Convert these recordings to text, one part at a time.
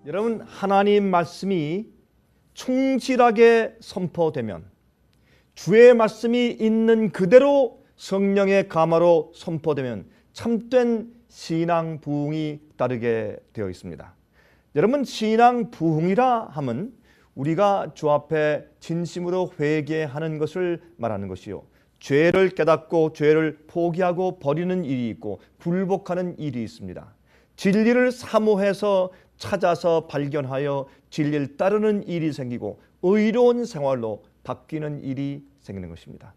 여러분, 하나님 말씀이 충실하게 선포되면, 주의 말씀이 있는 그대로 성령의 감화로 선포되면 참된 신앙 부흥이 따르게 되어 있습니다. 여러분, 신앙 부흥이라 함은 우리가 주 앞에 진심으로 회개하는 것을 말하는 것이요, 죄를 깨닫고 죄를 포기하고 버리는 일이 있고 굴복하는 일이 있습니다. 진리를 사모해서 찾아서 발견하여 진리를 따르는 일이 생기고 의로운 생활로 바뀌는 일이 생기는 것입니다.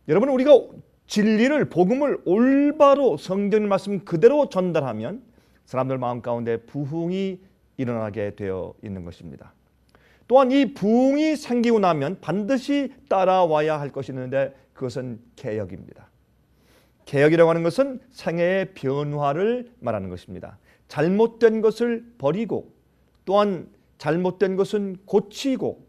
여러분, 우리가 진리를, 복음을 올바로 성경 말씀 그대로 전달하면 사람들 마음 가운데 부흥이 일어나게 되어 있는 것입니다. 또한 이 부흥이 생기고 나면 반드시 따라와야 할 것이 있는데 그것은 개혁입니다. 개혁이라고 하는 것은 생애의 변화를 말하는 것입니다. 잘못된 것을 버리고 또한 잘못된 것은 고치고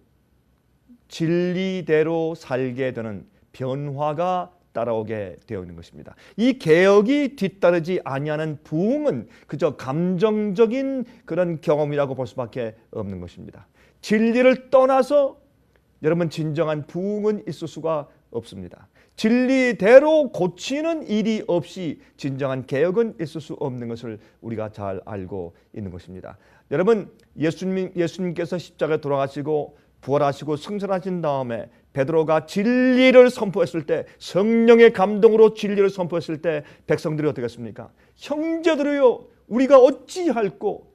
진리대로 살게 되는 변화가 따라오게 되어 있는 것입니다. 이 개혁이 뒤따르지 아니하는 부흥은 그저 감정적인 그런 경험이라고 볼 수밖에 없는 것입니다. 진리를 떠나서 여러분, 진정한 부흥은 있을 수가 없습니다. 진리대로 고치는 일이 없이 진정한 개혁은 있을 수 없는 것을 우리가 잘 알고 있는 것입니다. 여러분, 예수님께서 십자가에 돌아가시고 부활하시고 승천하신 다음에 베드로가 진리를 선포했을 때, 성령의 감동으로 진리를 선포했을 때 백성들이 어떻게 했습니까? 형제들이여, 우리가 어찌할꼬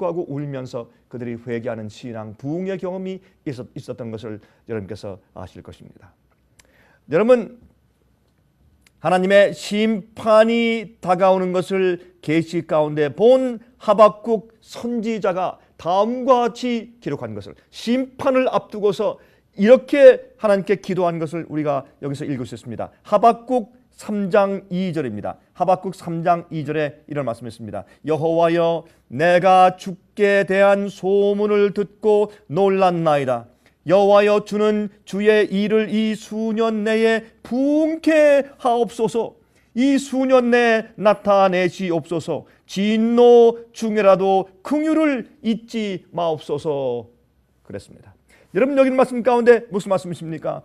하고 울면서 그들이 회개하는 신앙 부흥의 경험이 있었던 것을 여러분께서 아실 것입니다. 여러분, 하나님의 심판이 다가오는 것을 계시 가운데 본 하박국 선지자가 다음과 같이 기록한 것을, 심판을 앞두고서 이렇게 하나님께 기도한 것을 우리가 여기서 읽을 수 있습니다. 하박국 3장 2절입니다. 하박국 3장 2절에 이런 말씀이 있습니다. 여호와여, 내가 주께 대한 소문을 듣고 놀랐나이다. 여호와여, 주는 주의 일을 이 수년 내에 부흥케 하옵소서. 이 수년 내에 나타내시옵소서. 진노 중에라도 긍휼을 잊지 마옵소서. 그랬습니다. 여러분, 여기 말씀 가운데 무슨 말씀이십니까?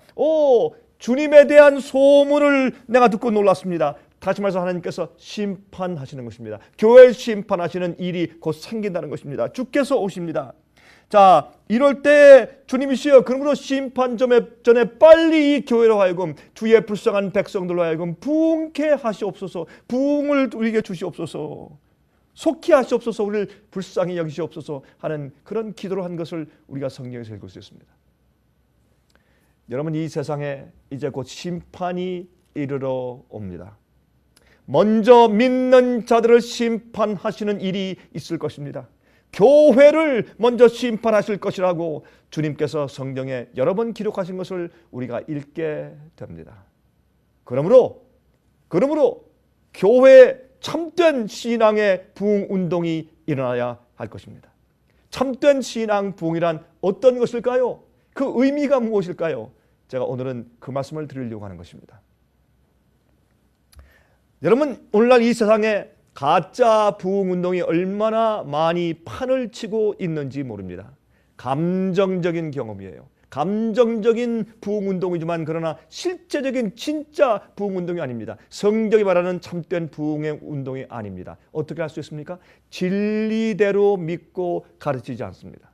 주님에 대한 소문을 내가 듣고 놀랐습니다. 다시 말해서 하나님께서 심판하시는 것입니다. 교회를 심판하시는 일이 곧 생긴다는 것입니다. 주께서 오십니다. 자, 이럴 때 주님이시여, 그러므로 심판 전에 빨리 이 교회로 하여금, 주의 불쌍한 백성들로 하여금 부흥케 하시옵소서. 부흥을 우리에게 주시옵소서. 속히 하시옵소서. 우리를 불쌍히 여기시옵소서 하는 그런 기도를 한 것을 우리가 성경에서 읽을 수 있습니다. 여러분, 이 세상에 이제 곧 심판이 이르러 옵니다. 먼저 믿는 자들을 심판하시는 일이 있을 것입니다. 교회를 먼저 심판하실 것이라고 주님께서 성경에 여러 번 기록하신 것을 우리가 읽게 됩니다. 그러므로 교회에 참된 신앙의 부흥 운동이 일어나야 할 것입니다. 참된 신앙 부흥이란 어떤 것일까요? 그 의미가 무엇일까요? 제가 오늘은 그 말씀을 드리려고 하는 것입니다. 여러분, 오늘날 이 세상에 가짜 부흥 운동이 얼마나 많이 판을 치고 있는지 모릅니다. 감정적인 경험이에요. 감정적인 부흥 운동이지만 그러나 실제적인 진짜 부흥 운동이 아닙니다. 성경이 말하는 참된 부흥의 운동이 아닙니다. 어떻게 할 수 있습니까? 진리대로 믿고 가르치지 않습니다.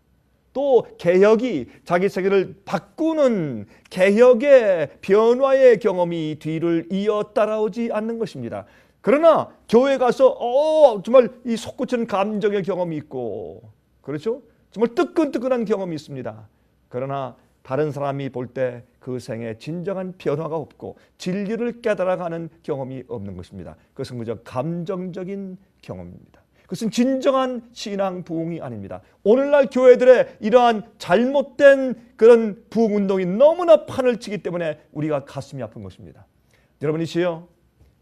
또 개혁이, 자기 세계를 바꾸는 개혁의 변화의 경험이 뒤를 이어 따라오지 않는 것입니다. 그러나 교회 가서 정말 이 솟구치는 감정의 경험이 있고, 그렇죠? 정말 뜨끈뜨끈한 경험이 있습니다. 그러나 다른 사람이 볼 때 그 생에 진정한 변화가 없고 진리를 깨달아가는 경험이 없는 것입니다. 그것은 그저 감정적인 경험입니다. 그것은 진정한 신앙 부흥이 아닙니다. 오늘날 교회들의 이러한 잘못된 그런 부흥 운동이 너무나 판을 치기 때문에 우리가 가슴이 아픈 것입니다. 여러분이시여,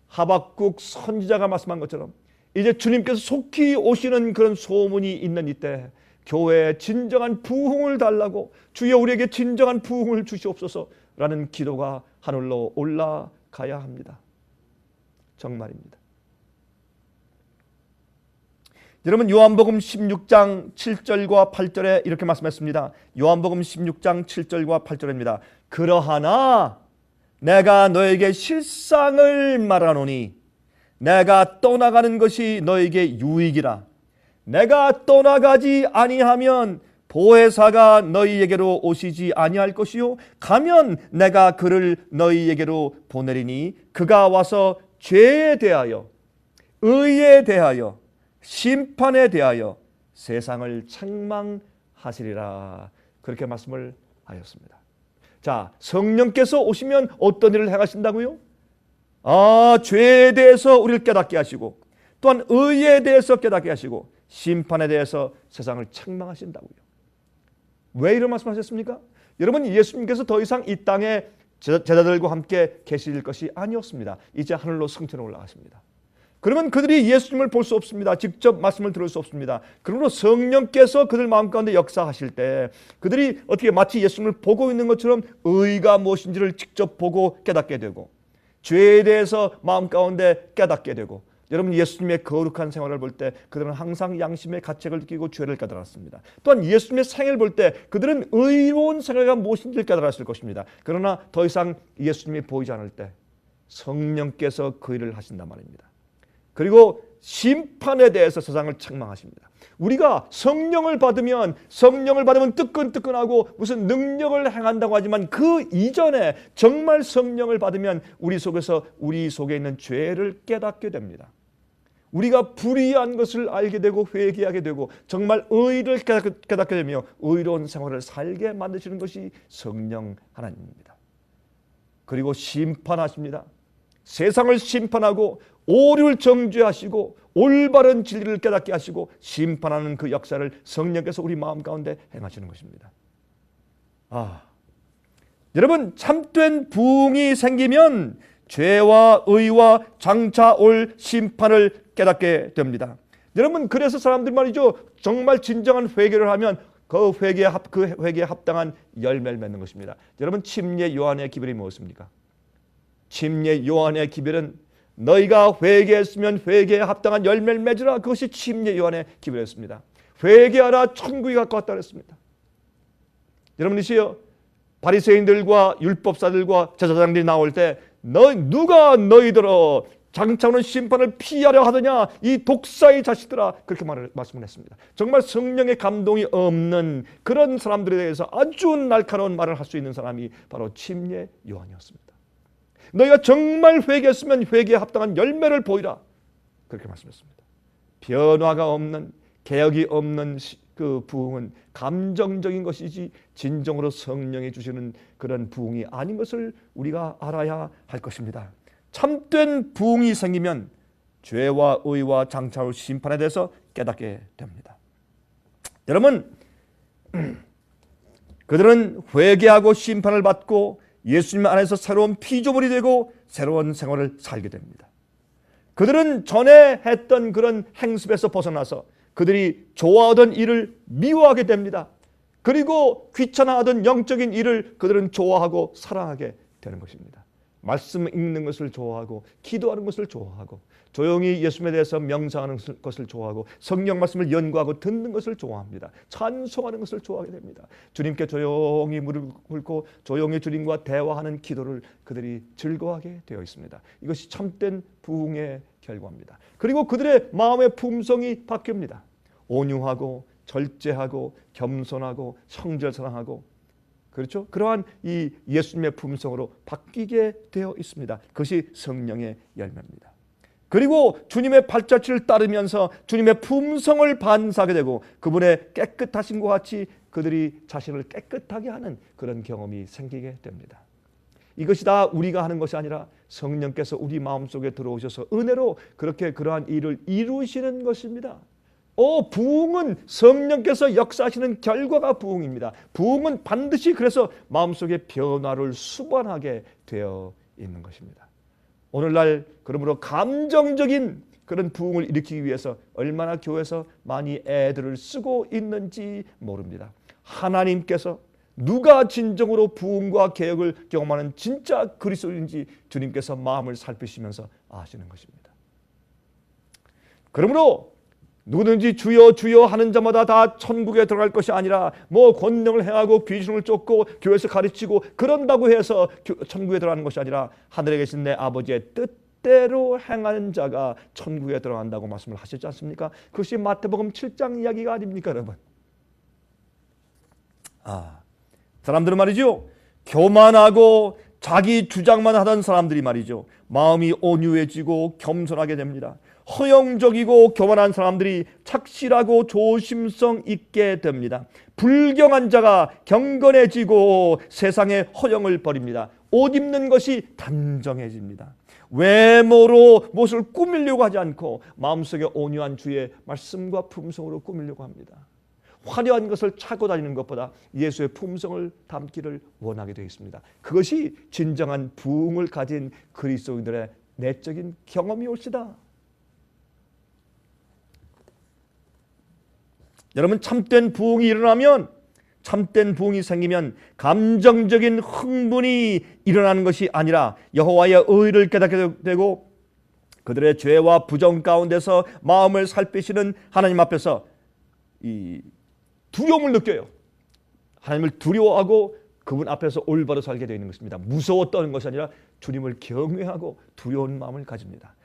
하박국 선지자가 말씀한 것처럼 이제 주님께서 속히 오시는 그런 소문이 있는 이때 교회에 진정한 부흥을 달라고, 주여 우리에게 진정한 부흥을 주시옵소서라는 기도가 하늘로 올라가야 합니다. 정말입니다. 여러분 요한복음 16장 7절과 8절에 이렇게 말씀했습니다. 요한복음 16장 7절과 8절입니다. 그러하나 내가 너에게 실상을 말하노니 내가 떠나가는 것이 너에게 유익이라. 내가 떠나가지 아니하면 보혜사가 너희에게로 오시지 아니할 것이요 가면 내가 그를 너희에게로 보내리니 그가 와서 죄에 대하여 의에 대하여 심판에 대하여 세상을 책망하시리라. 그렇게 말씀을 하였습니다. 자, 성령께서 오시면 어떤 일을 행하신다고요? 죄에 대해서 우리를 깨닫게 하시고 또한 의에 대해서 깨닫게 하시고 심판에 대해서 세상을 책망하신다고요. 왜 이런 말씀하셨습니까? 여러분, 예수님께서 더 이상 이 땅에 제자들과 함께 계실 것이 아니었습니다. 이제 하늘로 승천해 올라가십니다. 그러면 그들이 예수님을 볼 수 없습니다. 직접 말씀을 들을 수 없습니다. 그러므로 성령께서 그들 마음 가운데 역사하실 때 그들이 어떻게 마치 예수님을 보고 있는 것처럼 의가 무엇인지를 직접 보고 깨닫게 되고 죄에 대해서 마음 가운데 깨닫게 되고, 여러분 예수님의 거룩한 생활을 볼 때 그들은 항상 양심의 가책을 느끼고 죄를 깨달았습니다. 또한 예수님의 생애를 볼 때 그들은 의로운 생애가 무엇인지를 깨달았을 것입니다. 그러나 더 이상 예수님이 보이지 않을 때 성령께서 그 일을 하신단 말입니다. 그리고 심판에 대해서 세상을 책망하십니다. 우리가 성령을 받으면 뜨끈뜨끈하고 무슨 능력을 행한다고 하지만 그 이전에 정말 성령을 받으면 우리 속에 있는 죄를 깨닫게 됩니다. 우리가 불의한 것을 알게 되고 회개하게 되고 정말 의를 깨닫게 되며 의로운 생활을 살게 만드시는 것이 성령 하나님입니다. 그리고 심판하십니다. 세상을 심판하고 오류를 정죄하시고 올바른 진리를 깨닫게 하시고 심판하는 그 역사를 성령께서 우리 마음 가운데 행하시는 것입니다. 여러분, 참된 부흥이 생기면 죄와 의와 장차 올 심판을 깨닫게 됩니다. 여러분, 그래서 사람들 말이죠, 정말 진정한 회개를 하면 그 회개에 합당한 열매를 맺는 것입니다. 여러분, 침례 요한의 기별이 무엇입니까? 침례 요한의 기별은 너희가 회개했으면 회개에 합당한 열매를 맺으라. 그것이 침례 요한의 기별이었습니다. 회개하라, 천국이 가까웠다 그랬습니다. 여러분이시여, 바리새인들과 율법사들과 제사장들이 나올 때 누가 너희들어 장차 오는 심판을 피하려 하느냐, 이 독사의 자식들아, 그렇게 말씀을 했습니다. 정말 성령의 감동이 없는 그런 사람들에 대해서 아주 날카로운 말을 할 수 있는 사람이 바로 침례 요한이었습니다. 너희가 정말 회개했으면 회개에 합당한 열매를 보이라, 그렇게 말씀했습니다. 변화가 없는, 개혁이 없는 그 부흥은 감정적인 것이지 진정으로 성령이 주시는 그런 부흥이 아닌 것을 우리가 알아야 할 것입니다. 참된 부흥이 생기면 죄와 의와 장차 올 심판에 대해서 깨닫게 됩니다. 여러분, 그들은 회개하고 심판을 받고 예수님 안에서 새로운 피조물이 되고 새로운 생활을 살게 됩니다. 그들은 전에 했던 그런 행습에서 벗어나서 그들이 좋아하던 일을 미워하게 됩니다. 그리고 귀찮아하던 영적인 일을 그들은 좋아하고 사랑하게 되는 것입니다. 말씀 읽는 것을 좋아하고 기도하는 것을 좋아하고 조용히 예수님에 대해서 명상하는 것을 좋아하고 성경 말씀을 연구하고 듣는 것을 좋아합니다. 찬송하는 것을 좋아하게 됩니다. 주님께 조용히 무릎 꿇고 조용히 주님과 대화하는 기도를 그들이 즐거워하게 되어 있습니다. 이것이 참된 부흥의 결과입니다. 그리고 그들의 마음의 품성이 바뀝니다. 온유하고 절제하고 겸손하고 성절사랑하고, 그렇죠? 그러한 이 예수님의 품성으로 바뀌게 되어 있습니다. 그것이 성령의 열매입니다. 그리고 주님의 발자취를 따르면서 주님의 품성을 반사하게 되고 그분의 깨끗하심과 같이 그들이 자신을 깨끗하게 하는 그런 경험이 생기게 됩니다. 이것이 다 우리가 하는 것이 아니라 성령께서 우리 마음속에 들어오셔서 은혜로 그렇게 그러한 일을 이루시는 것입니다. 부흥은 성령께서 역사하시는 결과가 부흥입니다. 부흥은 반드시 그래서 마음속에 변화를 수반하게 되어 있는 것입니다. 오늘날 그러므로 감정적인 그런 부흥을 일으키기 위해서 얼마나 교회에서 많이 애들을 쓰고 있는지 모릅니다. 하나님께서 누가 진정으로 부흥과 개혁을 경험하는 진짜 그리스도인지 주님께서 마음을 살피시면서 아시는 것입니다. 그러므로 누구든지 주여 주여 하는 자마다 다 천국에 들어갈 것이 아니라 뭐 권능을 행하고 귀신을 쫓고 교회에서 가르치고 그런다고 해서 천국에 들어가는 것이 아니라 하늘에 계신 내 아버지의 뜻대로 행하는 자가 천국에 들어간다고 말씀을 하셨지 않습니까? 그것이 마태복음 7장 이야기가 아닙니까, 여러분? 사람들은 말이죠, 교만하고 자기 주장만 하던 사람들이 말이죠, 마음이 온유해지고 겸손하게 됩니다. 허영적이고 교만한 사람들이 착실하고 조심성 있게 됩니다. 불경한 자가 경건해지고 세상의 허영을 버립니다. 옷 입는 것이 단정해집니다. 외모로 무엇을 꾸미려고 하지 않고 마음속에 온유한 주의 말씀과 품성으로 꾸미려고 합니다. 화려한 것을 차고 다니는 것보다 예수의 품성을 담기를 원하게 되어 있습니다. 그것이 진정한 부흥을 가진 그리스도인들의 내적인 경험이 올시다. 여러분, 참된 부흥이 일어나면, 참된 부흥이 생기면 감정적인 흥분이 일어나는 것이 아니라 여호와의 의를 깨닫게 되고 그들의 죄와 부정 가운데서 마음을 살피시는 하나님 앞에서 이 두려움을 느껴요. 하나님을 두려워하고 그분 앞에서 올바로 살게 되어 있는 것입니다. 무서워 떠는 것이 아니라 주님을 경외하고 두려운 마음을 가집니다.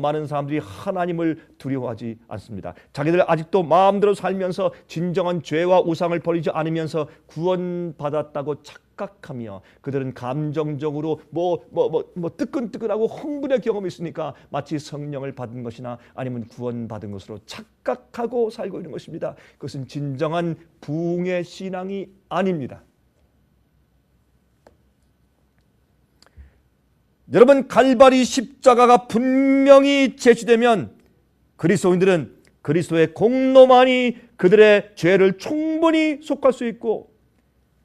많은 사람들이 하나님을 두려워하지 않습니다. 자기들 아직도 마음대로 살면서 진정한 죄와 우상을 버리지 않으면서 구원받았다고 착각하며 그들은 감정적으로 뜨끈뜨끈하고 흥분의 경험이 있으니까 마치 성령을 받은 것이나 아니면 구원받은 것으로 착각하고 살고 있는 것입니다. 그것은 진정한 부흥의 신앙이 아닙니다. 여러분, 갈바리 십자가가 분명히 제시되면 그리스도인들은 그리스도의 공로만이 그들의 죄를 충분히 속할 수 있고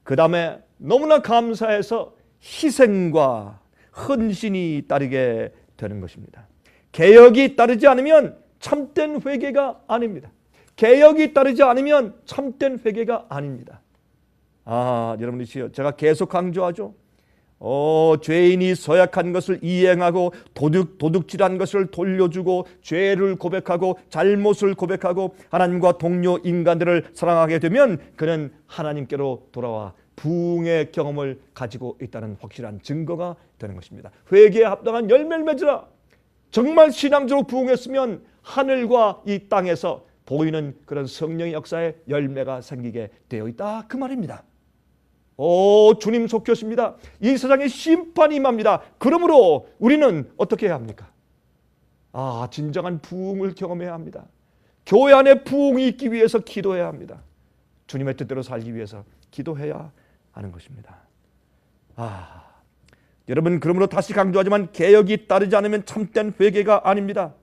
그 다음에 너무나 감사해서 희생과 헌신이 따르게 되는 것입니다. 개혁이 따르지 않으면 참된 회개가 아닙니다. 개혁이 따르지 않으면 참된 회개가 아닙니다. 여러분이시여, 제가 계속 강조하죠. 죄인이 서약한 것을 이행하고 도둑질한 것을 돌려주고 죄를 고백하고 잘못을 고백하고 하나님과 동료 인간들을 사랑하게 되면 그는 하나님께로 돌아와 부흥의 경험을 가지고 있다는 확실한 증거가 되는 것입니다. 회개에 합당한 열매를 맺으라. 정말 신앙적으로 부흥했으면 하늘과 이 땅에서 보이는 그런 성령의 역사에 열매가 생기게 되어 있다, 그 말입니다. 주님 속혔습니다. 이 세상에 심판이 임합니다. 그러므로 우리는 어떻게 해야 합니까? 진정한 부흥을 경험해야 합니다. 교회 안에 부흥이 있기 위해서 기도해야 합니다. 주님의 뜻대로 살기 위해서 기도해야 하는 것입니다. 여러분, 그러므로 다시 강조하지만 개혁이 따르지 않으면 참된 회개가 아닙니다.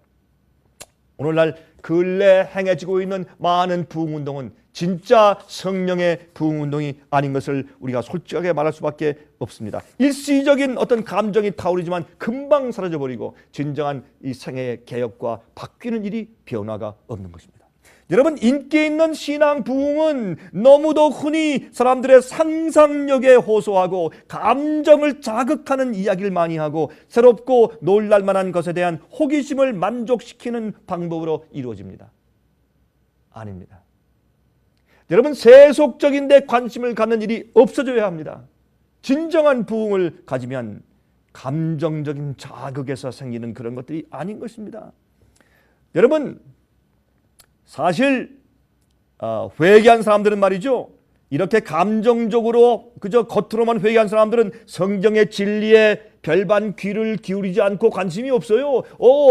오늘날 근래 행해지고 있는 많은 부흥운동은 진짜 성령의 부흥운동이 아닌 것을 우리가 솔직하게 말할 수밖에 없습니다. 일시적인 어떤 감정이 타오르지만 금방 사라져버리고 진정한 이 생애의 개혁과 바뀌는 일이 변화가 없는 것입니다. 여러분, 인기 있는 신앙 부흥은 너무도 흔히 사람들의 상상력에 호소하고 감정을 자극하는 이야기를 많이 하고 새롭고 놀랄만한 것에 대한 호기심을 만족시키는 방법으로 이루어집니다. 아닙니다. 여러분, 세속적인 데 관심을 갖는 일이 없어져야 합니다. 진정한 부흥을 가지면 감정적인 자극에서 생기는 그런 것들이 아닌 것입니다. 여러분, 사실 회개한 사람들은 말이죠, 이렇게 감정적으로 그저 겉으로만 회개한 사람들은 성경의 진리에 별반 귀를 기울이지 않고 관심이 없어요.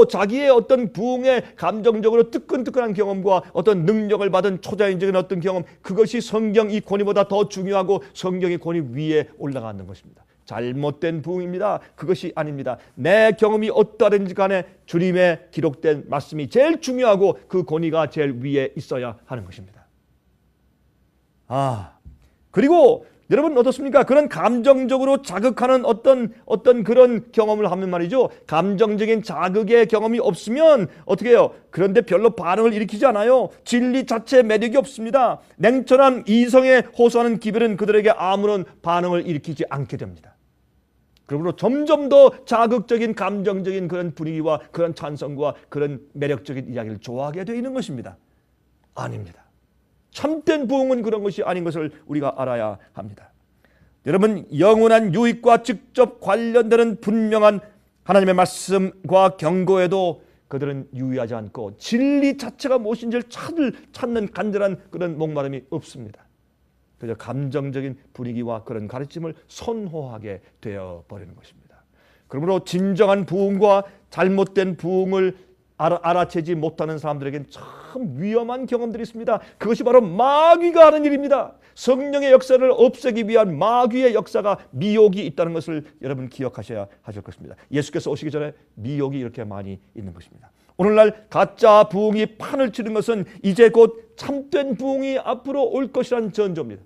자기의 어떤 부흥의 감정적으로 뜨끈뜨끈한 경험과 어떤 능력을 받은 초자연적인 어떤 경험, 그것이 성경 이 권위보다 더 중요하고 성경의 권위 위에 올라가는 것입니다. 잘못된 부흥입니다. 그것이 아닙니다. 내 경험이 어떠하든지 간에 주님의 기록된 말씀이 제일 중요하고 그 권위가 제일 위에 있어야 하는 것입니다. 그리고 여러분 어떻습니까? 그런 감정적으로 자극하는 어떤 그런 경험을 하면 말이죠, 감정적인 자극의 경험이 없으면 어떻게 해요? 그런데 별로 반응을 일으키지 않아요. 진리 자체에 매력이 없습니다. 냉철한 이성에 호소하는 기별은 그들에게 아무런 반응을 일으키지 않게 됩니다. 그러므로 점점 더 자극적인 감정적인 그런 분위기와 그런 찬성과 그런 매력적인 이야기를 좋아하게 되어 있는 것입니다. 아닙니다. 참된 부흥은 그런 것이 아닌 것을 우리가 알아야 합니다. 여러분, 영원한 유익과 직접 관련되는 분명한 하나님의 말씀과 경고에도 그들은 유의하지 않고 진리 자체가 무엇인지를 찾는 간절한 그런 목마름이 없습니다. 그저 감정적인 분위기와 그런 가르침을 선호하게 되어버리는 것입니다. 그러므로 진정한 부흥과 잘못된 부흥을 알아채지 못하는 사람들에게는 참 위험한 경험들이 있습니다. 그것이 바로 마귀가 하는 일입니다. 성령의 역사를 없애기 위한 마귀의 역사가 미혹이 있다는 것을 여러분 기억하셔야 하실 것입니다. 예수께서 오시기 전에 미혹이 이렇게 많이 있는 것입니다. 오늘날 가짜 부흥이 판을 치는 것은 이제 곧 참된 부흥이 앞으로 올 것이라는 전조입니다.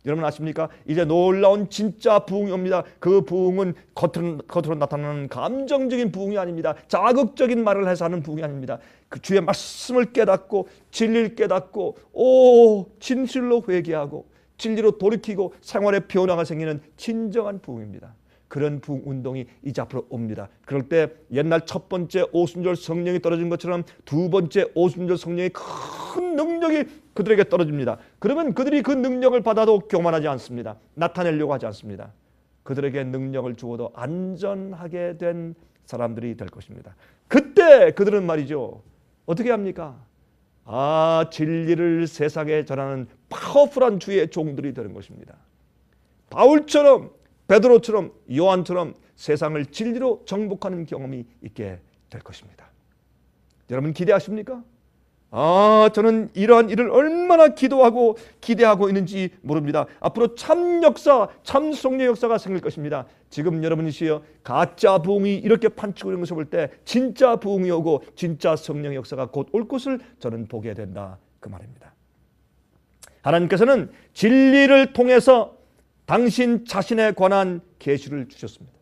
여러분 아십니까? 이제 놀라운 진짜 부흥이 옵니다. 그 부흥은 겉으로 나타나는 감정적인 부흥이 아닙니다. 자극적인 말을 해서 하는 부흥이 아닙니다. 그 주의 말씀을 깨닫고 진리를 깨닫고 진실로 회개하고 진리로 돌이키고 생활의 변화가 생기는 진정한 부흥입니다. 그런 부흥 운동이 이제 앞으로 옵니다. 그럴 때 옛날 첫 번째 오순절 성령이 떨어진 것처럼 두 번째 오순절 성령의 큰 능력이 그들에게 떨어집니다. 그러면 그들이 그 능력을 받아도 교만하지 않습니다. 나타내려고 하지 않습니다. 그들에게 능력을 주어도 안전하게 된 사람들이 될 것입니다. 그때 그들은 말이죠, 어떻게 합니까? 진리를 세상에 전하는 파워풀한 주의 종들이 되는 것입니다. 바울처럼, 베드로처럼, 요한처럼 세상을 진리로 정복하는 경험이 있게 될 것입니다. 여러분 기대하십니까? 저는 이러한 일을 얼마나 기도하고 기대하고 있는지 모릅니다. 앞으로 참 역사, 참 성령의 역사가 생길 것입니다. 지금 여러분이시여 가짜 부흥이 이렇게 판치고 있는 것을 볼 때 진짜 부흥이 오고 진짜 성령의 역사가 곧 올 것을 저는 보게 된다, 그 말입니다. 하나님께서는 진리를 통해서 당신 자신에 관한 계시를 주셨습니다.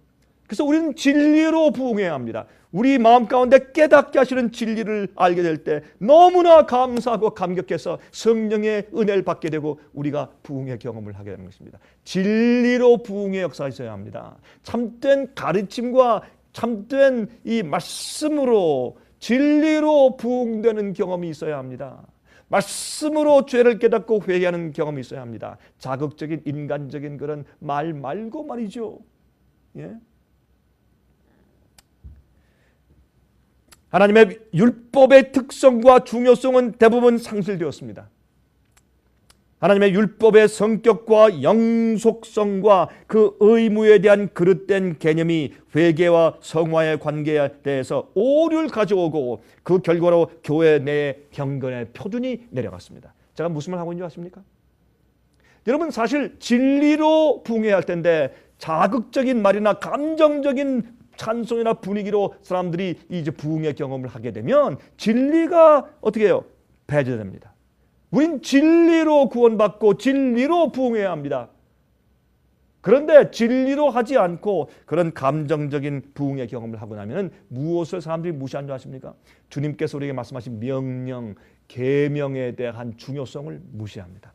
그래서 우리는 진리로 부흥해야 합니다. 우리 마음 가운데 깨닫게 하시는 진리를 알게 될 때 너무나 감사하고 감격해서 성령의 은혜를 받게 되고 우리가 부흥의 경험을 하게 되는 것입니다. 진리로 부흥의 역사가 있어야 합니다. 참된 가르침과 참된 이 말씀으로 진리로 부흥되는 경험이 있어야 합니다. 말씀으로 죄를 깨닫고 회개하는 경험이 있어야 합니다. 자극적인 인간적인 그런 말 말고 말이죠. 하나님의 율법의 특성과 중요성은 대부분 상실되었습니다. 하나님의 율법의 성격과 영속성과 그 의무에 대한 그릇된 개념이 회개와 성화의 관계에 대해서 오류를 가져오고 그 결과로 교회 내에 경건의 표준이 내려갔습니다. 제가 무슨 말 하고 있는지 아십니까? 여러분 사실 진리로 부흥해야 할 텐데 자극적인 말이나 감정적인 찬송이나 분위기로 사람들이 이제 부흥의 경험을 하게 되면 진리가 어떻게 해요? 배제됩니다. 우린 진리로 구원받고 진리로 부흥해야 합니다. 그런데 진리로 하지 않고 그런 감정적인 부흥의 경험을 하고 나면 무엇을 사람들이 무시한 줄 아십니까? 주님께서 우리에게 말씀하신 명령, 계명에 대한 중요성을 무시합니다.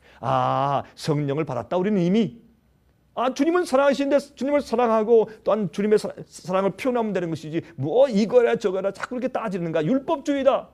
성령을 받았다 우리는 이미 주님은 사랑하시는데 주님을 사랑하고 또한 주님의 사랑을 표현하면 되는 것이지 뭐 이거라 저거라 자꾸 이렇게 따지는가? 율법주의다.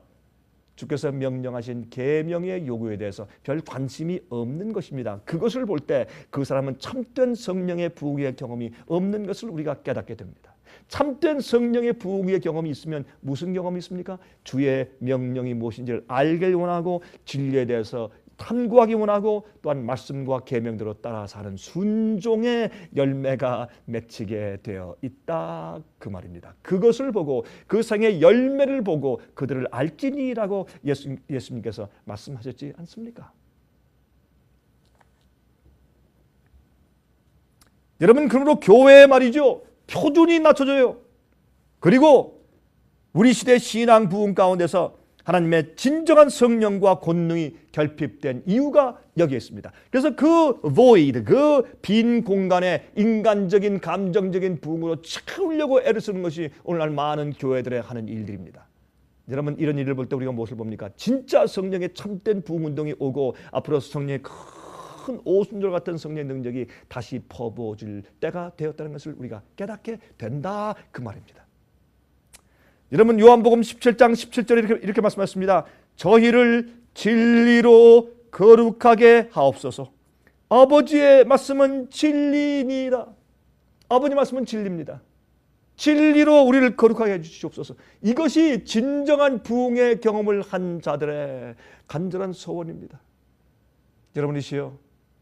주께서 명령하신 계명의 요구에 대해서 별 관심이 없는 것입니다. 그것을 볼 때 그 사람은 참된 성령의 부흥의 경험이 없는 것을 우리가 깨닫게 됩니다. 참된 성령의 부흥의 경험이 있으면 무슨 경험이 있습니까? 주의 명령이 무엇인지를 알길 원하고 진리에 대해서 탐구하기 원하고 또한 말씀과 계명대로 따라 사는 순종의 열매가 맺히게 되어 있다, 그 말입니다. 그것을 보고 그 상의 열매를 보고 그들을 알지니라고 예수님께서 말씀하셨지 않습니까? 여러분 그러므로 교회에 말이죠, 표준이 낮춰져요. 그리고 우리 시대 신앙 부흥 가운데서 하나님의 진정한 성령과 권능이 결핍된 이유가 여기에 있습니다. 그래서 그 void, 그 빈 공간에 인간적인 감정적인 부흥으로 채우려고 애를 쓰는 것이 오늘날 많은 교회들의 하는 일들입니다. 여러분 이런 일을 볼 때 우리가 무엇을 봅니까? 진짜 성령의 참된 부흥 운동이 오고 앞으로 성령의 큰 오순절 같은 성령의 능력이 다시 퍼부어질 때가 되었다는 것을 우리가 깨닫게 된다 그 말입니다. 여러분 요한복음 17장 17절에 이렇게 말씀하셨습니다. 저희를 진리로 거룩하게 하옵소서. 아버지의 말씀은 진리니라. 아버지 말씀은 진리입니다. 진리로 우리를 거룩하게 해주시옵소서. 이것이 진정한 부흥의 경험을 한 자들의 간절한 소원입니다. 여러분이시여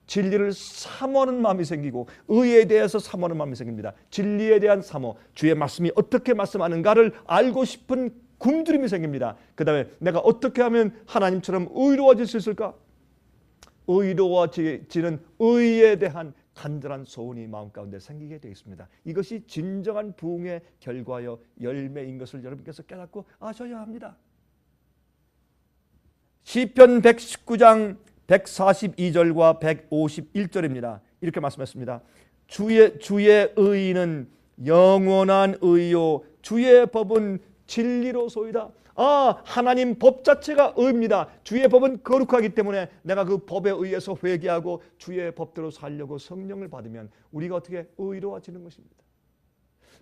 진리를 사모하는 마음이 생기고 의에 대해서 사모하는 마음이 생깁니다. 진리에 대한 사모, 주의 말씀이 어떻게 말씀하는가를 알고 싶은 굶주림이 생깁니다. 그 다음에 내가 어떻게 하면 하나님처럼 의로워질 수 있을까? 의로워지는 의에 대한 간절한 소원이 마음 가운데 생기게 되어 있습니다. 이것이 진정한 부흥의 결과여 열매인 것을 여러분께서 깨닫고 아셔야 합니다. 시편 119장 142절과 151절입니다. 이렇게 말씀했습니다. 주의 의는 영원한 의요 주의 법은 진리로소이다. 하나님 법 자체가 의입니다. 주의 법은 거룩하기 때문에 내가 그 법에 의해서 회개하고 주의 법대로 살려고 성령을 받으면 우리가 어떻게 의로워지는 것입니다.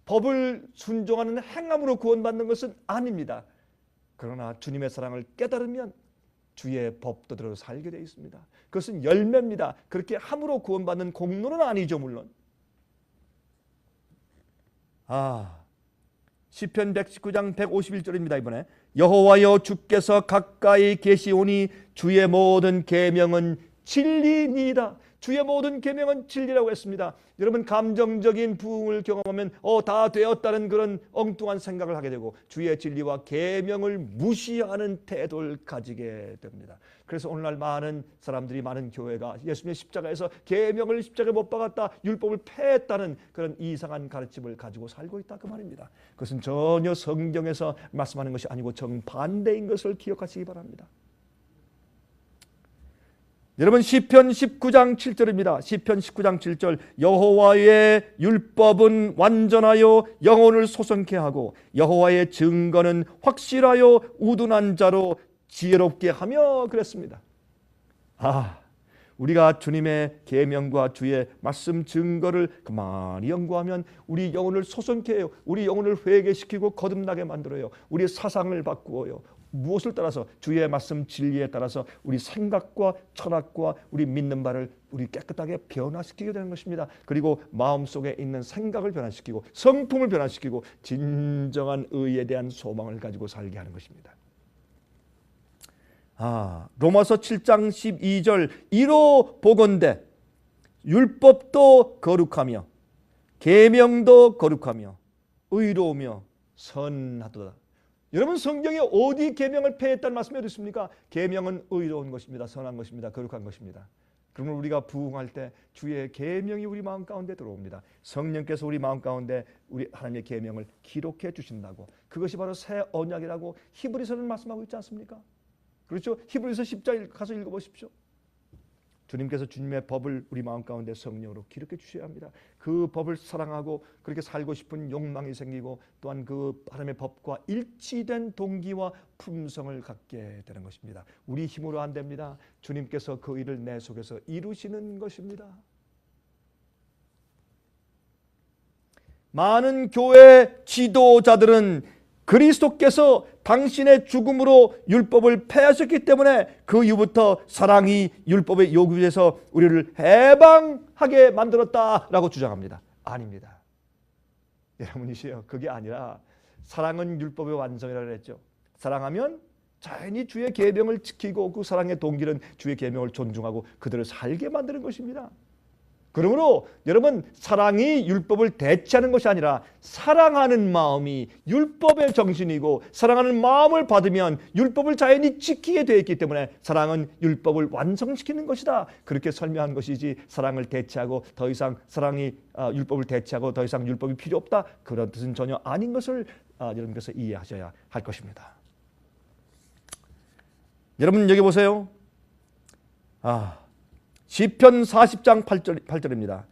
법을 순종하는 행함으로 구원받는 것은 아닙니다. 그러나 주님의 사랑을 깨달으면 주의 법도대로 살게 되어 있습니다. 그것은 열매입니다. 그렇게 함으로 구원받는 공로는 아니죠. 물론 시편 119장 151절입니다. 이번에 여호와여 주께서 가까이 계시오니 주의 모든 계명은 진리니이다. 주의 모든 계명은 진리라고 했습니다. 여러분 감정적인 부흥을 경험하면 다 되었다는 그런 엉뚱한 생각을 하게 되고 주의 진리와 계명을 무시하는 태도를 가지게 됩니다. 그래서 오늘날 많은 사람들이 많은 교회가 예수님의 십자가에서 계명을 십자가에 못 박았다, 율법을 폐했다는 그런 이상한 가르침을 가지고 살고 있다 그 말입니다. 그것은 전혀 성경에서 말씀하는 것이 아니고 정반대인 것을 기억하시기 바랍니다. 여러분 시편 19장 7절입니다. 시편 19장 7절 여호와의 율법은 완전하여 영혼을 소성케 하고 여호와의 증거는 확실하여 우둔한 자로 지혜롭게 하며 그랬습니다. 우리가 주님의 계명과 주의 말씀 증거를 그만히 연구하면 우리 영혼을 소성케 해요. 우리 영혼을 회개시키고 거듭나게 만들어요. 우리의 사상을 바꾸어요. 무엇을 따라서? 주의 말씀 진리에 따라서 우리 생각과 철학과 우리 믿는 바를 우리 깨끗하게 변화시키게 되는 것입니다. 그리고 마음속에 있는 생각을 변화시키고 성품을 변화시키고 진정한 의에 대한 소망을 가지고 살게 하는 것입니다. 로마서 7장 12절 이로 보건대 율법도 거룩하며 계명도 거룩하며 의로우며 선하도다. 여러분 성경에 어디 계명을 폐했다는 말씀이 어디 있습니까? 계명은 의로운 것입니다. 선한 것입니다. 거룩한 것입니다. 그러면 우리가 부흥할 때 주의 계명이 우리 마음 가운데 들어옵니다. 성령께서 우리 마음 가운데 우리 하나님의 계명을 기록해 주신다고. 그것이 바로 새 언약이라고 히브리서는 말씀하고 있지 않습니까? 그렇죠? 히브리서 10장 가서 읽어보십시오. 주님께서 주님의 법을 우리 마음 가운데 성령으로 기록해 주셔야 합니다. 그 법을 사랑하고 그렇게 살고 싶은 욕망이 생기고 또한 그 하나님의 법과 일치된 동기와 품성을 갖게 되는 것입니다. 우리 힘으로 안 됩니다. 주님께서 그 일을 내 속에서 이루시는 것입니다. 많은 교회 지도자들은 그리스도께서 당신의 죽음으로 율법을 폐하셨기 때문에 그 이후부터 사랑이 율법의 요구에서 우리를 해방하게 만들었다라고 주장합니다. 아닙니다. 여러분이시여, 그게 아니라 사랑은 율법의 완성이라고 했죠. 사랑하면 자연히 주의 계명을 지키고 그 사랑의 동기는 주의 계명을 존중하고 그들을 살게 만드는 것입니다. 그러므로 여러분 사랑이 율법을 대체하는 것이 아니라 사랑하는 마음이 율법의 정신이고 사랑하는 마음을 받으면 율법을 자연히 지키게 되어 있기 때문에 사랑은 율법을 완성시키는 것이다. 그렇게 설명한 것이지 사랑을 대체하고 더 이상 사랑이 율법을 대체하고 더 이상 율법이 필요 없다. 그런 뜻은 전혀 아닌 것을 여러분께서 이해하셔야 할 것입니다. 여러분 여기 보세요. 시편 40장 8절입니다.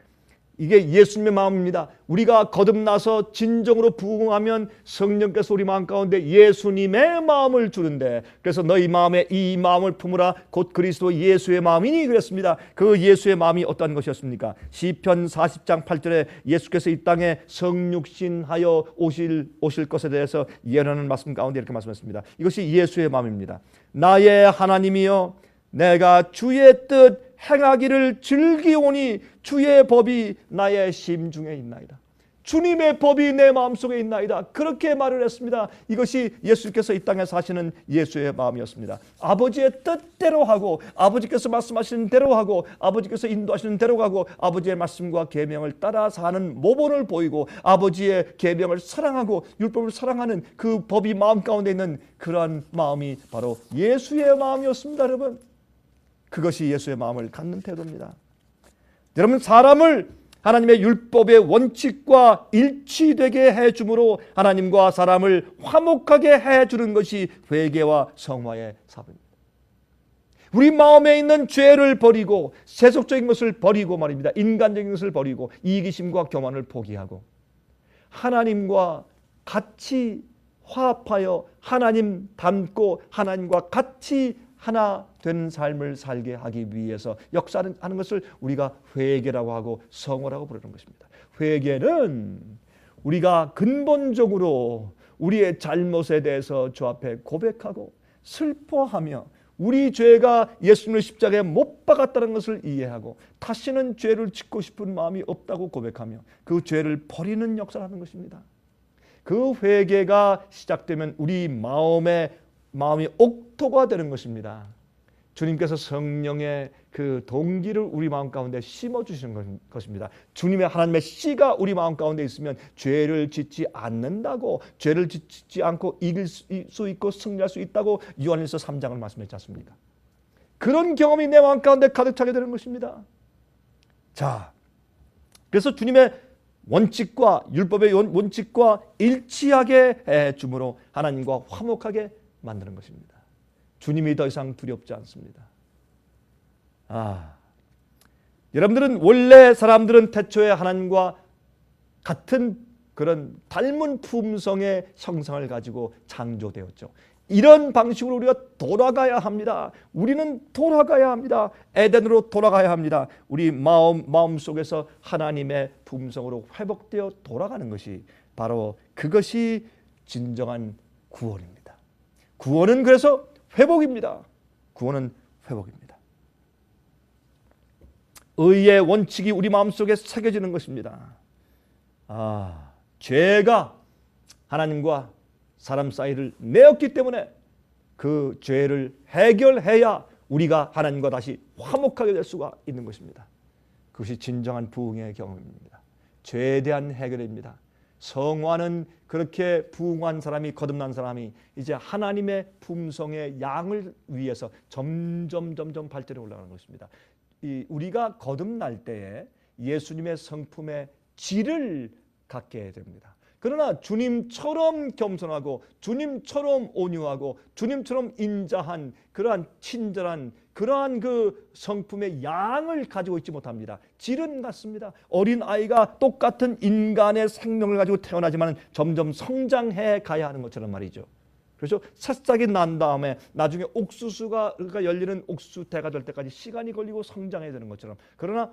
이게 예수님의 마음입니다. 우리가 거듭나서 진정으로 부흥하면 성령께서 우리 마음 가운데 예수님의 마음을 주는데, 그래서 너희 마음에 이 마음을 품으라 곧 그리스도 예수의 마음이니 그랬습니다. 그 예수의 마음이 어떠한 것이었습니까? 시편 40장 8절에 예수께서 이 땅에 성육신하여 오실 것에 대해서 예언하는 말씀 가운데 이렇게 말씀했습니다. 이것이 예수의 마음입니다. 나의 하나님이여, 내가 주의 뜻 행하기를 즐기오니 주의 법이 나의 심중에 있나이다. 주님의 법이 내 마음속에 있나이다. 그렇게 말을 했습니다. 이것이 예수께서 이 땅에 사시는 예수의 마음이었습니다. 아버지의 뜻대로 하고, 아버지께서 말씀하시는 대로 하고, 아버지께서 인도하시는 대로 가고, 아버지의 말씀과 계명을 따라 사는 모범을 보이고, 아버지의 계명을 사랑하고 율법을 사랑하는 그 법이 마음 가운데 있는 그러한 마음이 바로 예수의 마음이었습니다. 여러분, 그것이 예수의 마음을 갖는 태도입니다. 여러분, 사람을 하나님의 율법의 원칙과 일치되게 해줌으로 하나님과 사람을 화목하게 해주는 것이 회개와 성화의 사업입니다. 우리 마음에 있는 죄를 버리고, 세속적인 것을 버리고 말입니다. 인간적인 것을 버리고 이기심과 교만을 포기하고 하나님과 같이 화합하여 하나님 닮고 하나님과 같이 하나 된 삶을 살게 하기 위해서 역사하는 것을 우리가 회개라고 하고 성화라고 부르는 것입니다. 회개는 우리가 근본적으로 우리의 잘못에 대해서 주 앞에 고백하고 슬퍼하며 우리 죄가 예수님의 십자가에 못 박았다는 것을 이해하고 다시는 죄를 짓고 싶은 마음이 없다고 고백하며 그 죄를 버리는 역사를 하는 것입니다. 그 회개가 시작되면 우리 마음이 옥토가 되는 것입니다. 주님께서 성령의 그 동기를 우리 마음 가운데 심어주시는 것입니다. 주님의 하나님의 씨가 우리 마음 가운데 있으면 죄를 짓지 않는다고, 죄를 짓지 않고 이길 수 있고 승리할 수 있다고 요한일서 3장을 말씀했지 않습니까? 그런 경험이 내 마음 가운데 가득 차게 되는 것입니다. 자, 그래서 주님의 원칙과 율법의 원칙과 일치하게 해줌으로 하나님과 화목하게 만드는 것입니다. 주님이 더 이상 두렵지 않습니다. 여러분들은 원래 사람들은 태초에 하나님과 같은 그런 닮은 품성의 형상을 가지고 창조되었죠. 이런 방식으로 우리가 돌아가야 합니다. 우리는 돌아가야 합니다. 에덴으로 돌아가야 합니다. 우리 마음 속에서 하나님의 품성으로 회복되어 돌아가는 것이 바로 그것이 진정한 구원입니다. 구원은 그래서 회복입니다. 구원은 회복입니다. 의의 원칙이 우리 마음속에 새겨지는 것입니다. 죄가 하나님과 사람 사이를 내었기 때문에 그 죄를 해결해야 우리가 하나님과 다시 화목하게 될 수가 있는 것입니다. 그것이 진정한 부흥의 경험입니다. 죄에 대한 해결입니다. 성화는 그렇게 부흥한 사람이, 거듭난 사람이 이제 하나님의 품성의 양을 위해서 점점 발전해 올라가는 것입니다. 우리가 거듭날 때에 예수님의 성품의 질을 갖게 됩니다. 그러나 주님처럼 겸손하고 주님처럼 온유하고 주님처럼 인자한 그러한 친절한 그러한 그 성품의 양을 가지고 있지 못합니다. 질은 같습니다. 어린아이가 똑같은 인간의 생명을 가지고 태어나지만 점점 성장해 가야 하는 것처럼 말이죠. 그래서 새싹이 난 다음에 나중에 옥수수가 열리는 옥수수대가 될 때까지 시간이 걸리고 성장해야 되는 것처럼, 그러나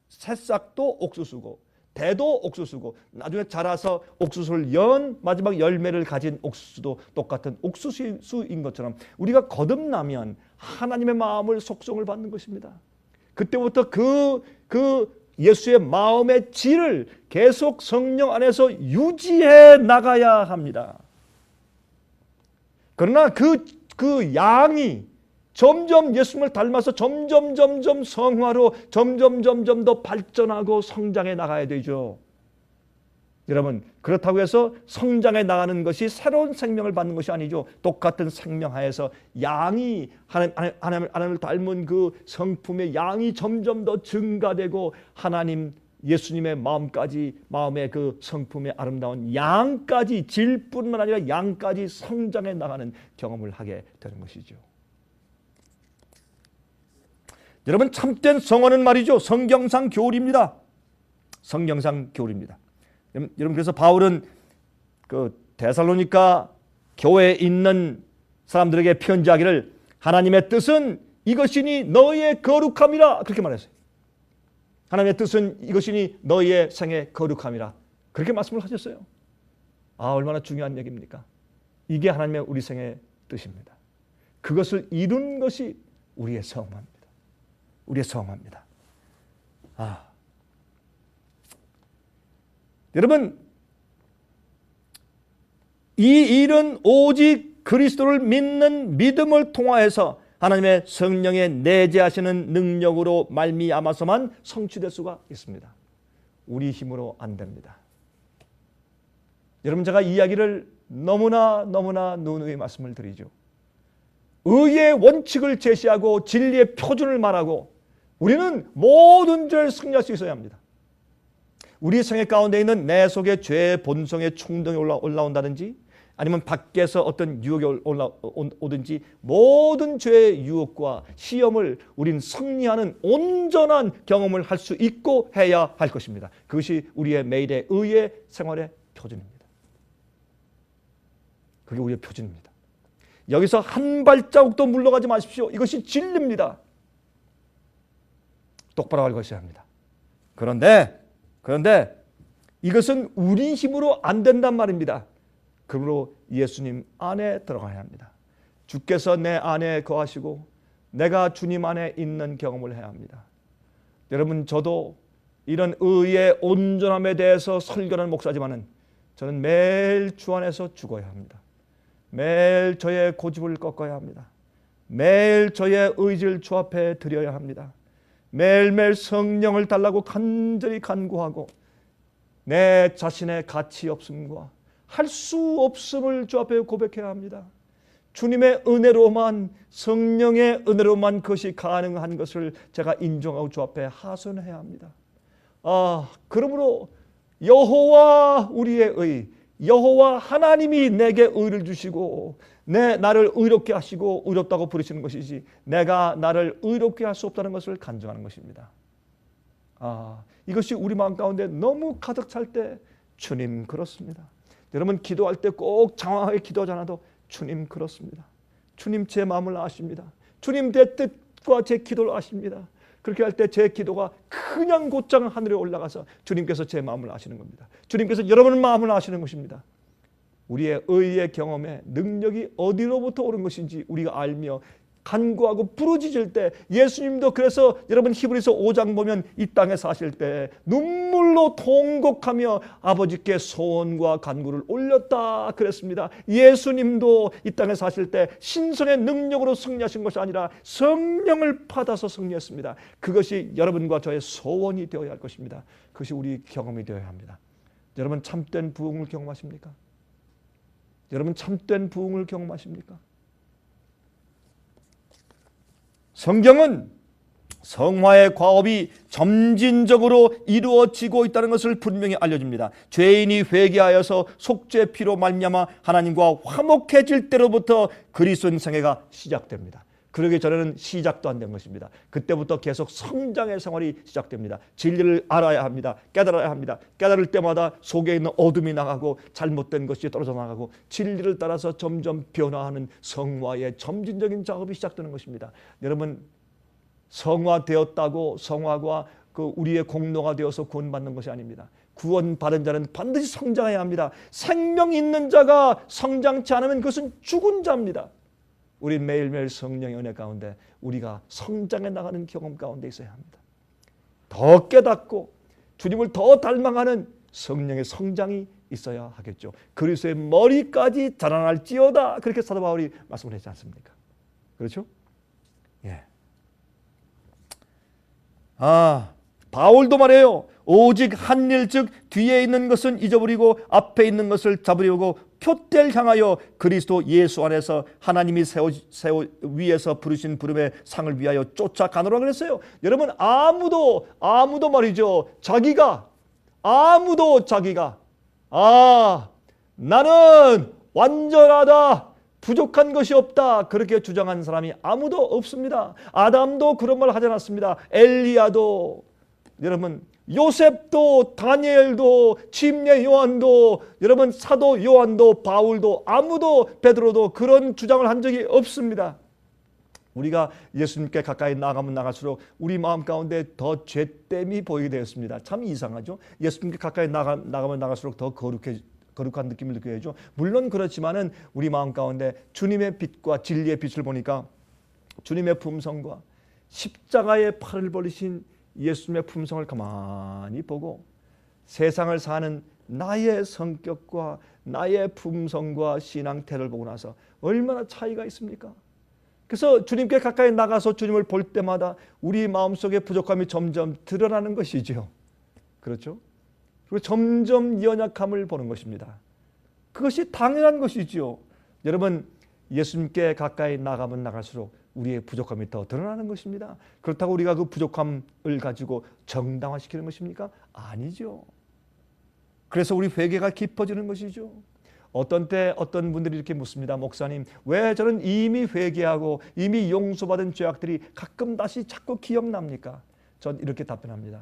새싹도 옥수수고 대도 옥수수고 나중에 자라서 옥수수를 연 마지막 열매를 가진 옥수수도 똑같은 옥수수인 것처럼 우리가 거듭나면 하나님의 마음을 속성을 받는 것입니다. 그때부터 그 예수의 마음의 질을 계속 성령 안에서 유지해 나가야 합니다. 그러나 그 양이 점점 예수님을 닮아서 점점 성화로 점점 더 발전하고 성장해 나가야 되죠. 여러분, 그렇다고 해서 성장해 나가는 것이 새로운 생명을 받는 것이 아니죠. 똑같은 생명 하에서 양이 하나님을 닮은 그 성품의 양이 점점 더 증가되고 하나님 예수님의 마음의 그 성품의 아름다운 양까지, 질뿐만 아니라 양까지 성장해 나가는 경험을 하게 되는 것이죠. 여러분, 참된 성화는 말이죠, 성경상 교리입니다. 성경상 교리입니다. 여러분 그래서 바울은 그 데살로니가 교회에 있는 사람들에게 편지하기를 하나님의 뜻은 이것이니 너희의 거룩함이라 그렇게 말했어요. 하나님의 뜻은 이것이니 너희의 생의 거룩함이라 그렇게 말씀을 하셨어요. 얼마나 중요한 얘기입니까? 이게 하나님의 우리 생의 뜻입니다. 그것을 이룬 것이 우리의 성화입니다. 우리의 성화입니다. 여러분, 이 일은 오직 그리스도를 믿는 믿음을 통하여서 하나님의 성령의 내재하시는 능력으로 말미암아서만 성취될 수가 있습니다. 우리 힘으로 안 됩니다. 여러분, 제가 이 이야기를 너무나 누누이 말씀을 드리죠. 의의 원칙을 제시하고 진리의 표준을 말하고 우리는 모든 죄를 승리할 수 있어야 합니다. 우리 생애 가운데 있는 내 속의 죄의 본성의 충동이 올라온다든지 아니면 밖에서 어떤 유혹이 올라오든지 모든 죄의 유혹과 시험을 우린 승리하는 온전한 경험을 할 수 있고 해야 할 것입니다. 그것이 우리의 매일의 의의 생활의 표준입니다. 그게 우리의 표준입니다. 여기서 한 발자국도 물러가지 마십시오. 이것이 진리입니다. 똑바로 알고 있어야 합니다. 그런데 이것은 우리 힘으로 안 된단 말입니다. 그러므로 예수님 안에 들어가야 합니다. 주께서 내 안에 거하시고 내가 주님 안에 있는 경험을 해야 합니다. 여러분, 저도 이런 의의 온전함에 대해서 설교하는 목사지만은 저는 매일 주 안에서 죽어야 합니다. 매일 저의 고집을 꺾어야 합니다. 매일 저의 의지를 주 앞에 드려야 합니다. 매일매일 성령을 달라고 간절히 간구하고 내 자신의 가치 없음과 할 수 없음을 주 앞에 고백해야 합니다. 주님의 은혜로만, 성령의 은혜로만 그것이 가능한 것을 제가 인정하고 주 앞에 하소연해야 합니다. 그러므로 여호와 우리의 의, 여호와 하나님이 내게 의를 주시고 나를 의롭게 하시고 의롭다고 부르시는 것이지 내가 나를 의롭게 할 수 없다는 것을 간증하는 것입니다. 이것이 우리 마음 가운데 너무 가득 찰 때 주님 그렇습니다. 여러분, 기도할 때 꼭 장황하게 기도하지 않아도 주님 그렇습니다. 주님 제 마음을 아십니다. 주님 내 뜻과 제 기도를 아십니다. 그렇게 할 때 제 기도가 그냥 곧장 하늘에 올라가서 주님께서 제 마음을 아시는 겁니다. 주님께서 여러분의 마음을 아시는 것입니다. 우리의 의의 경험에 능력이 어디로부터 오는 것인지 우리가 알며 간구하고 부르짖을 때 예수님도 그래서 여러분 히브리서 5장 보면 이 땅에 사실 때 눈물로 통곡하며 아버지께 소원과 간구를 올렸다 그랬습니다. 예수님도 이 땅에 사실 때 신성의 능력으로 승리하신 것이 아니라 성령을 받아서 승리했습니다. 그것이 여러분과 저의 소원이 되어야 할 것입니다. 그것이 우리 경험이 되어야 합니다. 여러분, 참된 부흥을 경험하십니까? 여러분, 참된 부흥을 경험하십니까? 성경은 성화의 과업이 점진적으로 이루어지고 있다는 것을 분명히 알려줍니다. 죄인이 회개하여서 속죄 피로 말미암아 하나님과 화목해질 때로부터 그리스도인 생애가 시작됩니다. 그러기 전에는 시작도 안 된 것입니다. 그때부터 계속 성장의 생활이 시작됩니다. 진리를 알아야 합니다. 깨달아야 합니다. 깨달을 때마다 속에 있는 어둠이 나가고 잘못된 것이 떨어져 나가고 진리를 따라서 점점 변화하는 성화의 점진적인 작업이 시작되는 것입니다. 여러분, 성화되었다고 성화가 우리의 공로가 되어서 구원받는 것이 아닙니다. 구원받은 자는 반드시 성장해야 합니다. 생명 있는 자가 성장치 않으면 그것은 죽은 자입니다. 우린 매일매일 성령의 은혜 가운데 우리가 성장해 나가는 경험 가운데 있어야 합니다. 더 깨닫고 주님을 더 닮아가는 성령의 성장이 있어야 하겠죠. 그리스도의 머리까지 자라날지어다, 그렇게 사도 바울이 말씀을 했지 않습니까? 그렇죠? 예. 바울도 말해요. 오직 한 일, 즉 뒤에 있는 것은 잊어버리고 앞에 있는 것을 잡으려고 표대를 향하여 그리스도 예수 안에서 하나님이 세워 위에서 부르신 부름의 상을 위하여 쫓아가노라 그랬어요. 여러분, 아무도 말이죠, 자기가 나는 완전하다, 부족한 것이 없다, 그렇게 주장한 사람이 아무도 없습니다. 아담도 그런 말 하지 않았습니다. 엘리야도. 여러분, 요셉도 다니엘도 침례 요한도 여러분 사도 요한도 바울도 아무도 베드로도 그런 주장을 한 적이 없습니다. 우리가 예수님께 가까이 나가면 나갈수록 우리 마음 가운데 더 죄됨이 보이게 되었습니다. 참 이상하죠. 예수님께 가까이 나가면 나갈수록 더 거룩한 느낌을 느끼게 되죠. 물론 그렇지만은 우리 마음 가운데 주님의 빛과 진리의 빛을 보니까 주님의 품성과 십자가의 팔을 벌리신 예수님의 품성을 가만히 보고 세상을 사는 나의 성격과 나의 품성과 신앙 태도를 보고 나서 얼마나 차이가 있습니까? 그래서 주님께 가까이 나가서 주님을 볼 때마다 우리 마음속의 부족함이 점점 드러나는 것이죠. 그렇죠? 그리고 점점 연약함을 보는 것입니다. 그것이 당연한 것이지요. 여러분, 예수님께 가까이 나가면 나갈수록 우리의 부족함이 더 드러나는 것입니다. 그렇다고 우리가 그 부족함을 가지고 정당화시키는 것입니까? 아니죠. 그래서 우리 회개가 깊어지는 것이죠. 어떤 때 어떤 분들이 이렇게 묻습니다. 목사님, 왜 저는 이미 회개하고 이미 용서받은 죄악들이 가끔 다시 자꾸 기억납니까? 전 이렇게 답변합니다.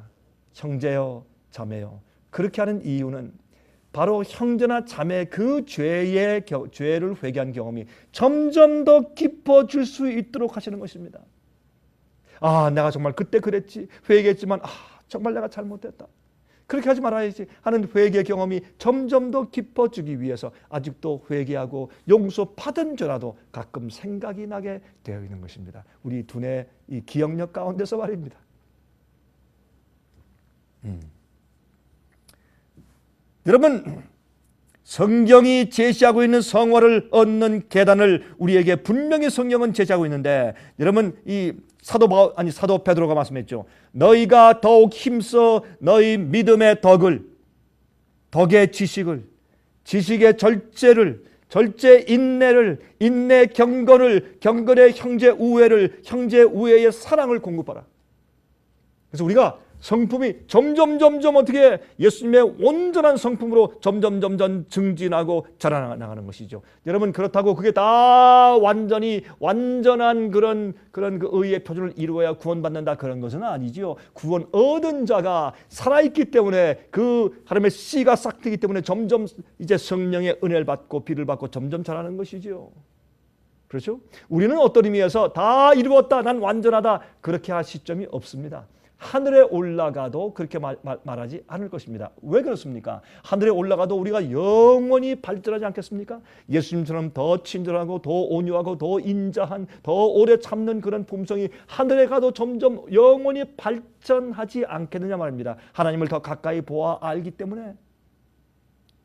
형제여, 자매여, 그렇게 하는 이유는 바로 형제나 자매 그 죄를 회개한 경험이 점점 더 깊어질 수 있도록 하시는 것입니다. 아, 내가 정말 그때 그랬지. 회개했지만 정말 내가 잘못했다. 그렇게 하지 말아야지 하는 회개 경험이 점점 더 깊어지기 위해서 아직도 회개하고 용서받은 죄라도 가끔 생각이 나게 되어 있는 것입니다. 우리 두뇌 이 기억력 가운데서 말입니다. 여러분, 성경이 제시하고 있는 성화를 얻는 계단을 우리에게 분명히 성경은 제시하고 있는데, 여러분 이 사도 베드로가 말씀했죠. 너희가 더욱 힘써 너희 믿음의 덕의 지식을, 지식의 절제 인내를, 인내 경건을, 경건의 형제 우애를, 형제 우애의 사랑을 공급하라. 그래서 우리가 성품이 점점 어떻게 예수님의 온전한 성품으로 점점 증진하고 자라나가는 것이죠. 여러분, 그렇다고 그게 다 완전한 그런 그 의의 표준을 이루어야 구원받는다 그런 것은 아니지요. 구원 얻은 자가 살아있기 때문에 그 하나님의 씨가 싹트기 때문에 점점 이제 성령의 은혜를 받고 비를 받고 점점 자라는 것이지요. 그렇죠? 우리는 어떤 의미에서 다 이루었다, 난 완전하다 그렇게 할 시점이 없습니다. 하늘에 올라가도 그렇게 말하지 않을 것입니다. 왜 그렇습니까? 하늘에 올라가도 우리가 영원히 발전하지 않겠습니까? 예수님처럼 더 친절하고 더 온유하고 더 인자한, 더 오래 참는 그런 품성이 하늘에 가도 점점 영원히 발전하지 않겠느냐 말입니다. 하나님을 더 가까이 보아 알기 때문에.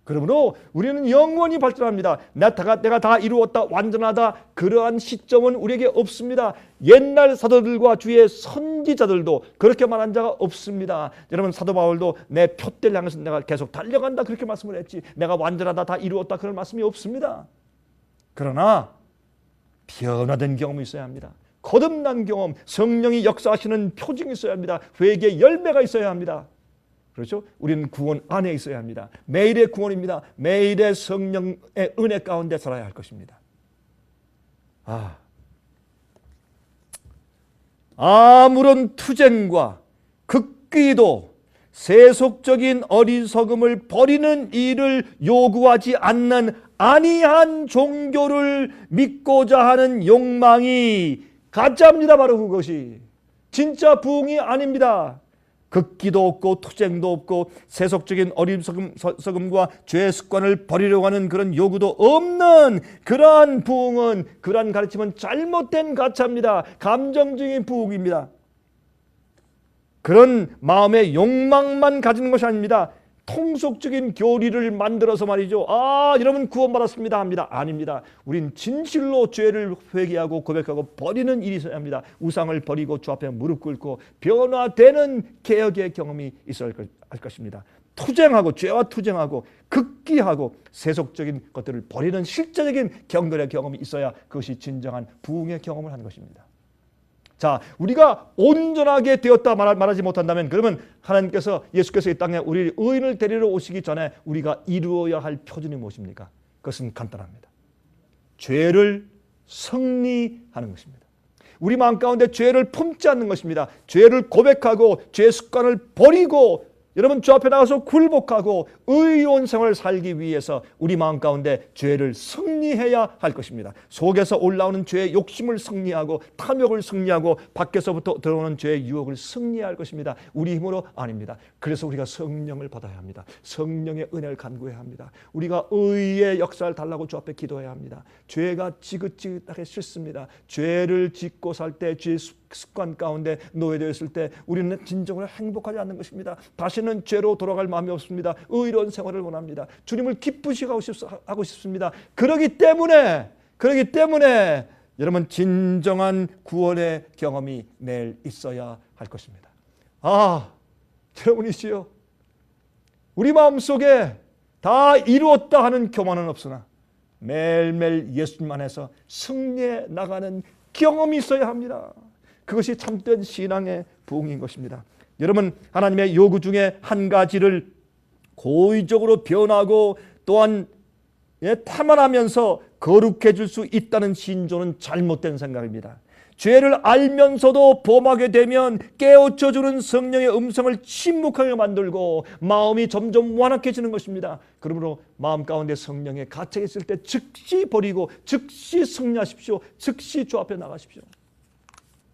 그러므로 우리는 영원히 발전합니다. 내가 다 이루었다, 완전하다 그러한 시점은 우리에게 없습니다. 옛날 사도들과 주의 선지자들도 그렇게 말한 자가 없습니다. 여러분, 사도 바울도 내 표대를 향해서 내가 계속 달려간다 그렇게 말씀을 했지, 내가 완전하다, 다 이루었다 그런 말씀이 없습니다. 그러나 변화된 경험이 있어야 합니다. 거듭난 경험, 성령이 역사하시는 표징이 있어야 합니다. 회개의 열매가 있어야 합니다. 그렇죠? 우리는 구원 안에 있어야 합니다. 매일의 구원입니다. 매일의 성령의 은혜 가운데 살아야 할 것입니다. 아무런 투쟁과 극기도 세속적인 어리석음을 버리는 일을 요구하지 않는 안이한 종교를 믿고자 하는 욕망이 가짜입니다. 바로 그것이 진짜 부흥이 아닙니다. 극기도 없고 투쟁도 없고 세속적인 어리석음과 죄의 습관을 버리려고 하는 그런 요구도 없는 그러한 부흥은, 그러한 가르침은 잘못된 가짜입니다. 감정적인 부흥입니다. 그런 마음의 욕망만 가지는 것이 아닙니다. 통속적인 교리를 만들어서 말이죠. 여러분 구원받았습니다 합니다. 아닙니다. 우린 진실로 죄를 회개하고 고백하고 버리는 일이 있어야 합니다. 우상을 버리고 주 앞에 무릎 꿇고 변화되는 개혁의 경험이 있어야 할 것입니다. 투쟁하고, 죄와 투쟁하고 극기하고 세속적인 것들을 버리는 실제적인 경건의 경험이 있어야 그것이 진정한 부흥의 경험을 하는 것입니다. 자, 우리가 온전하게 되었다 말하지 못한다면, 그러면 하나님께서, 예수께서 이 땅에 우리 의인을 데리러 오시기 전에 우리가 이루어야 할 표준이 무엇입니까? 그것은 간단합니다. 죄를 승리하는 것입니다. 우리 마음 가운데 죄를 품지 않는 것입니다. 죄를 고백하고 죄 습관을 버리고 여러분 주 앞에 나가서 굴복하고 의로운 생활을 살기 위해서 우리 마음 가운데 죄를 승리해야 할 것입니다. 속에서 올라오는 죄의 욕심을 승리하고 탐욕을 승리하고 밖에서부터 들어오는 죄의 유혹을 승리해야 할 것입니다. 우리 힘으로 아닙니다. 그래서 우리가 성령을 받아야 합니다. 성령의 은혜를 간구해야 합니다. 우리가 의의 역사를 달라고 주 앞에 기도해야 합니다. 죄가 지긋지긋하게 싫습니다. 죄를 짓고 살 때 죄의 습관 가운데 노예되어 있을 때 우리는 진정으로 행복하지 않는 것입니다. 다시는 죄로 돌아갈 마음이 없습니다. 의로운 생활을 원합니다. 주님을 기쁘시게 하고 싶습니다. 그러기 때문에 여러분 진정한 구원의 경험이 매일 있어야 할 것입니다. 여러분이시여, 우리 마음속에 다 이루었다 하는 교만은 없으나 매일매일 예수님 안에서 승리해 나가는 경험이 있어야 합니다. 그것이 참된 신앙의 부흥인 것입니다. 여러분, 하나님의 요구 중에 한 가지를 고의적으로 변하고 또한 탐안하면서 거룩해질 수 있다는 신조는 잘못된 생각입니다. 죄를 알면서도 범하게 되면 깨우쳐주는 성령의 음성을 침묵하게 만들고 마음이 점점 완악해지는 것입니다. 그러므로 마음 가운데 성령의 가책이 있을 때 즉시 버리고 즉시 승리하십시오. 즉시 주 앞에 나가십시오.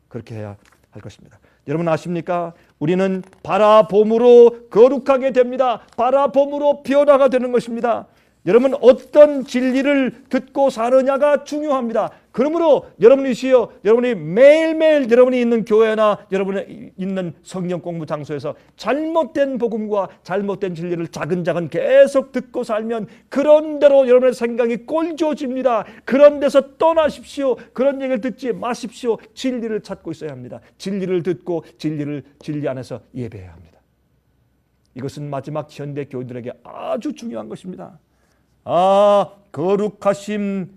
그렇게 해야 할 것입니다. 여러분 아십니까? 우리는 바라봄으로 거룩하게 됩니다. 바라봄으로 변화가 되는 것입니다. 여러분 어떤 진리를 듣고 사느냐가 중요합니다. 그러므로 여러분이시여, 여러분이 매일매일 여러분이 있는 교회나 여러분이 있는 성경 공부 장소에서 잘못된 복음과 잘못된 진리를 차근차근 계속 듣고 살면 그런 대로 여러분의 생각이 꼴지어집니다. 그런 데서 떠나십시오. 그런 얘기를 듣지 마십시오. 진리를 찾고 있어야 합니다. 진리를 듣고 진리 안에서 예배해야 합니다. 이것은 마지막 현대 교인들에게 아주 중요한 것입니다. 거룩하심을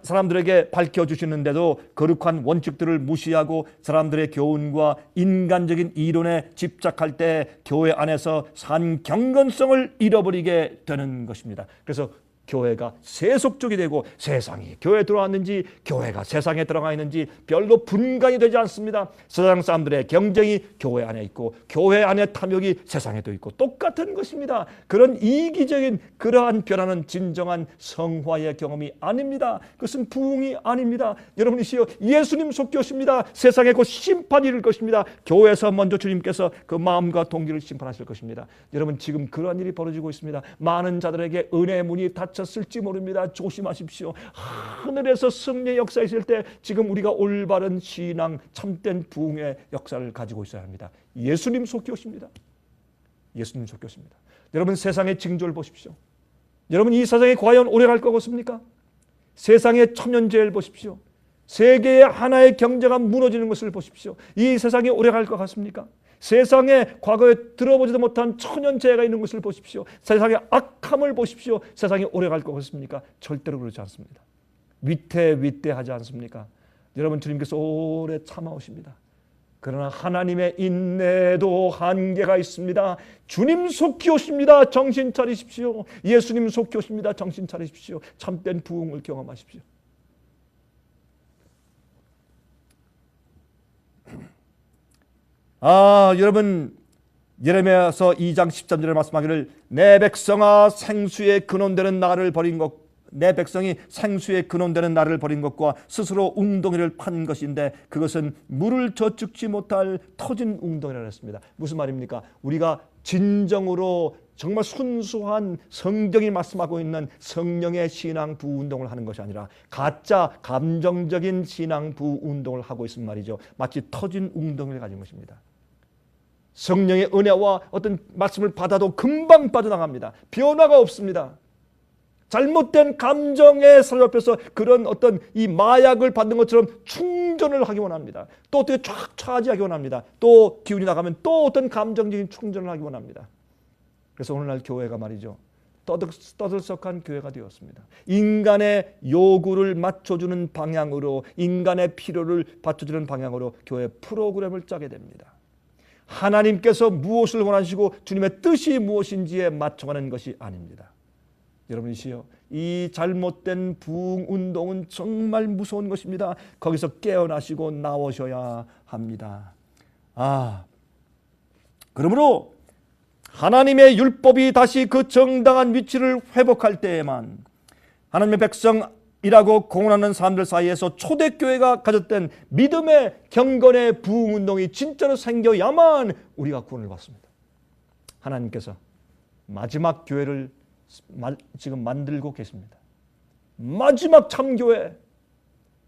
사람들에게 밝혀주시는데도 거룩한 원칙들을 무시하고 사람들의 교훈과 인간적인 이론에 집착할 때 교회 안에서 산 경건성을 잃어버리게 되는 것입니다. 그래서 교회가 세속적이 되고 세상이 교회에 들어왔는지 교회가 세상에 들어가 있는지 별로 분간이 되지 않습니다. 세상 사람들의 경쟁이 교회 안에 있고 교회 안에 탐욕이 세상에도 있고 똑같은 것입니다. 그런 이기적인 그러한 변화는 진정한 성화의 경험이 아닙니다. 그것은 부흥이 아닙니다. 여러분이시여, 예수님 속교십니다. 세상에 곧 심판이 이를 것입니다. 교회에서 먼저 주님께서 그 마음과 동기를 심판하실 것입니다. 여러분 지금 그러한 일이 벌어지고 있습니다. 많은 자들에게 은혜의 문이 닫혔을지 모릅니다. 조심하십시오. 하늘에서 승리의 역사 있을 때 지금 우리가 올바른 신앙, 참된 부흥의 역사를 가지고 있어야 합니다. 예수님 속교십니다. 예수님 속교십니다. 여러분 세상의 징조를 보십시오. 여러분 이 세상에 과연 오래 갈 것 같습니까? 세상의 천연재해를 보십시오. 세계의 하나의 경제가 무너지는 것을 보십시오. 이 세상이 오래 갈 것 같습니까? 세상에 과거에 들어보지도 못한 천연재해가 있는 것을 보십시오. 세상의 악함을 보십시오. 세상이 오래 갈 것 같습니까? 절대로 그렇지 않습니다. 위태위태하지 않습니까? 여러분 주님께서 오래 참아오십니다. 그러나 하나님의 인내도 한계가 있습니다. 주님 속히 오십니다. 정신 차리십시오. 예수님 속히 오십니다. 정신 차리십시오. 참된 부흥을 경험하십시오. 여러분 예레미야서 2장 13절에 말씀하기를 내 백성아 생수의 근원되는 나를 버린 것, 내 백성이 생수의 근원되는 나를 버린 것과 스스로 웅덩이를 판 것인데 그것은 물을 저축지 못할 터진 웅덩이라 했습니다. 무슨 말입니까? 우리가 진정으로 정말 순수한 성경이 말씀하고 있는 성령의 신앙 부운동을 하는 것이 아니라 가짜 감정적인 신앙 부운동을 하고 있은 말이죠. 마치 터진 웅덩이를 가진 것입니다. 성령의 은혜와 어떤 말씀을 받아도 금방 빠져나갑니다. 변화가 없습니다. 잘못된 감정에 사로잡혀서 그런 어떤 이 마약을 받는 것처럼 충전을 하기 원합니다. 또 어떻게 쫙 차지하기 원합니다. 또 기운이 나가면 또 어떤 감정적인 충전을 하기 원합니다. 그래서 오늘날 교회가 말이죠, 떠들썩한 교회가 되었습니다. 인간의 요구를 맞춰주는 방향으로, 인간의 필요를 받쳐주는 방향으로 교회 프로그램을 짜게 됩니다. 하나님께서 무엇을 원하시고 주님의 뜻이 무엇인지에 맞춰가는 것이 아닙니다. 여러분이시여, 이 잘못된 부흥 운동은 정말 무서운 것입니다. 거기서 깨어나시고 나오셔야 합니다. 그러므로 하나님의 율법이 다시 그 정당한 위치를 회복할 때에만 하나님의 백성이라고 공언하는 사람들 사이에서 초대교회가 가졌던 믿음의 경건의 부흥 운동이 진짜로 생겨야만 우리가 구원을 받습니다. 하나님께서 마지막 교회를 지금 만들고 계십니다. 마지막 참교회,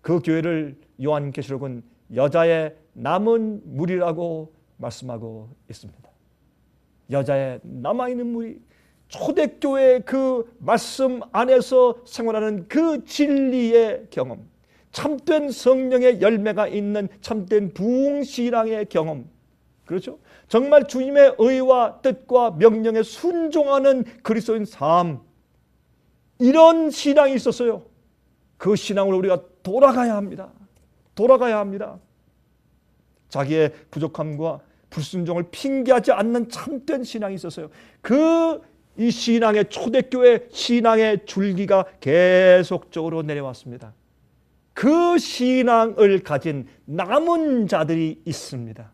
그 교회를 요한계시록은 여자의 남은 무리라고 말씀하고 있습니다. 여자의 남아있는 무리, 초대교회의 그 말씀 안에서 생활하는 그 진리의 경험, 참된 성령의 열매가 있는 참된 부흥신앙의 경험, 그렇죠? 정말 주님의 의와 뜻과 명령에 순종하는 그리스도인 삶, 이런 신앙이 있었어요. 그 신앙으로 우리가 돌아가야 합니다. 돌아가야 합니다. 자기의 부족함과 불순종을 핑계하지 않는 참된 신앙이 있었어요. 이 신앙의 초대교회 신앙의 줄기가 계속적으로 내려왔습니다. 그 신앙을 가진 남은 자들이 있습니다.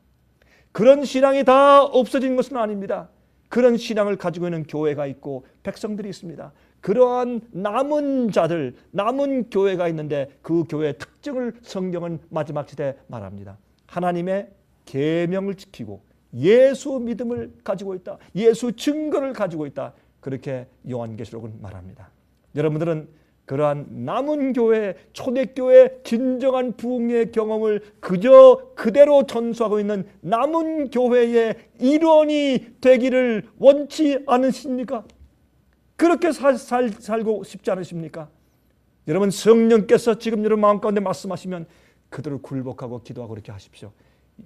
그런 신앙이 다 없어진 것은 아닙니다. 그런 신앙을 가지고 있는 교회가 있고 백성들이 있습니다. 그러한 남은 자들, 남은 교회가 있는데 그 교회의 특징을 성경은 마지막 시대에 말합니다. 하나님의 계명을 지키고 예수 믿음을 가지고 있다. 예수 증거를 가지고 있다. 그렇게 요한계시록은 말합니다. 여러분들은 그러한 남은 교회, 초대교회 진정한 부흥의 경험을 그저 그대로 전수하고 있는 남은 교회의 일원이 되기를 원치 않으십니까? 그렇게 살고 싶지 않으십니까? 여러분, 성령께서 지금 여러분 마음 가운데 말씀하시면 그들을 굴복하고 기도하고 그렇게 하십시오.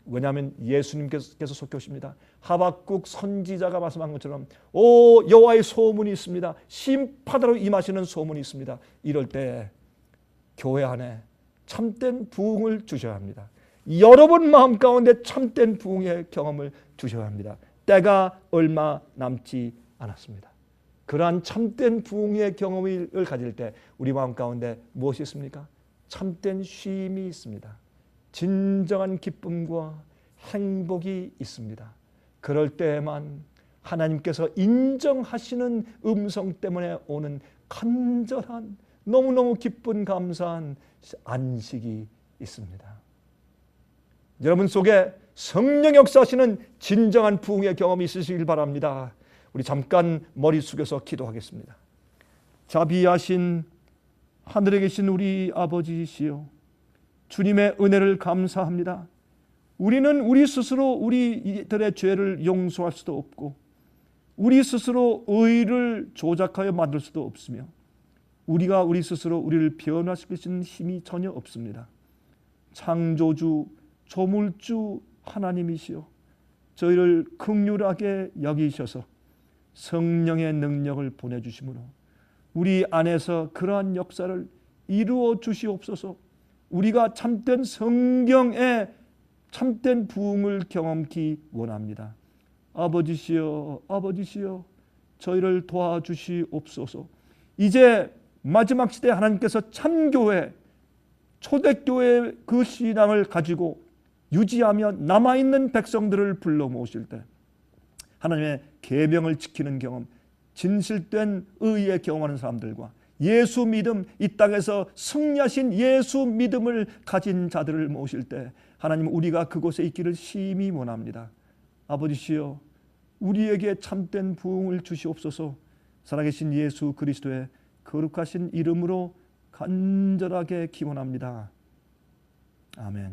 왜냐하면 예수님께서 속해 오십니다. 하박국 선지자가 말씀한 것처럼 여호와의 소문이 있습니다. 심판하러 임하시는 소문이 있습니다. 이럴 때 교회 안에 참된 부흥을 주셔야 합니다. 여러분 마음 가운데 참된 부흥의 경험을 주셔야 합니다. 때가 얼마 남지 않았습니다. 그러한 참된 부흥의 경험을 가질 때 우리 마음 가운데 무엇이 있습니까? 참된 쉼이 있습니다. 진정한 기쁨과 행복이 있습니다. 그럴 때에만 하나님께서 인정하시는 음성 때문에 오는 간절한, 너무너무 기쁜 감사한 안식이 있습니다. 여러분 속에 성령 역사하시는 진정한 부흥의 경험이 있으시길 바랍니다. 우리 잠깐 머리 숙여서 기도하겠습니다. 자비하신 하늘에 계신 우리 아버지시여, 주님의 은혜를 감사합니다. 우리는 우리 스스로 우리들의 죄를 용서할 수도 없고 우리 스스로 의를 조작하여 만들 수도 없으며 우리가 우리 스스로 우리를 변화시킬 수 있는 힘이 전혀 없습니다. 창조주, 조물주 하나님이시여, 저희를 긍휼하게 여기셔서 성령의 능력을 보내주심으로 우리 안에서 그러한 역사를 이루어 주시옵소서. 우리가 참된 성경의 참된 부흥을 경험하기 원합니다. 아버지시여, 아버지시여, 저희를 도와주시옵소서. 이제 마지막 시대에 하나님께서 참교회, 초대교회 그 신앙을 가지고 유지하며 남아있는 백성들을 불러 모으실 때 하나님의 계명을 지키는 경험, 진실된 의에 경험하는 사람들과 예수 믿음, 이 땅에서 승리하신 예수 믿음을 가진 자들을 모실 때 하나님, 우리가 그곳에 있기를 심히 원합니다. 아버지시여, 우리에게 참된 부흥을 주시옵소서. 살아계신 예수 그리스도의 거룩하신 이름으로 간절하게 기원합니다. 아멘.